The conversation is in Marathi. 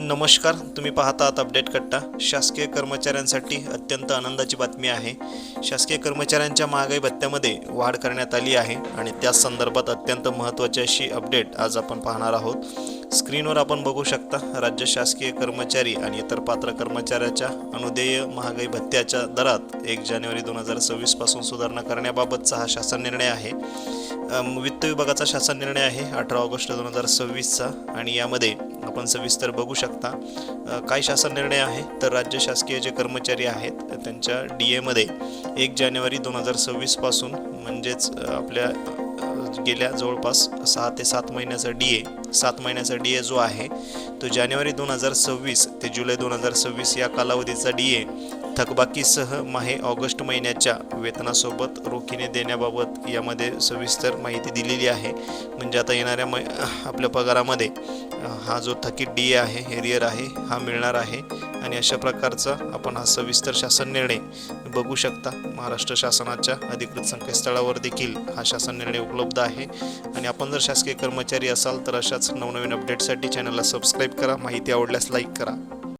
नमस्कार, तुम्ही पाहता आहात अपडेट कट्टा। शासकीय कर्मचाऱ्यांसाठी अत्यंत आनंदाची बातमी आहे। शासकीय कर्मचाऱ्यांच्या महागाई भत्त्यामध्ये वाढ करण्यात आली आहे आणि त्याच संदर्भात अत्यंत महत्त्वाची अशी अपडेट आज आपण पाहणार आहोत। स्क्रीनवर आपण बघू शकता, राज्य शासकीय कर्मचारी आणि इतर पात्र कर्मचाऱ्याच्या अनुदेय महागाई भत्त्याच्या दरात 1 जानेवारी 2026 पासून सुधारणा करण्याबाबतचा हा शासन निर्णय आहे। वित्त विभागाचा शासन निर्णय आहे 18 ऑगस्ट 2026चा आणि यामध्ये आपण सविस्तर बघू शकता काय शासन निर्णय आहे। तर राज्य शासकीय जे कर्मचारी आहेत त्यांच्या DA मध्ये 1 जानेवारी 2026 पासून म्हणजेच आपल्या गेल्या जवळपास 6 ते 7 महिन्याचा DA जो आहे तो जानेवारी 2026 ते जुलै 2026 या कालावधीचा DA थकबाकीसह माहे ऑगस्ट महिन्याच्या वेतनासोबत रोखीने देण्याबाबत यामध्ये सविस्तर माहिती दिलेली आहे। म्हणजे आता येणाऱ्या आपल्या पगारामध्ये हा जो थकीत DA आहे, एरियर आहे, हा मिळणार आहे आणि अशा प्रकारचा आपण हा सविस्तर शासन निर्णय बघू शकता। महाराष्ट्र शासनाच्या अधिकृत संकेतस्थळावर देखील हा शासन निर्णय उपलब्ध आहे आणि आपण जर शासकीय कर्मचारी असाल तर अशाच नवनवीन अपडेटसाठी चॅनलला सबस्क्राईब करा। माहिती आवडल्यास लाईक करा।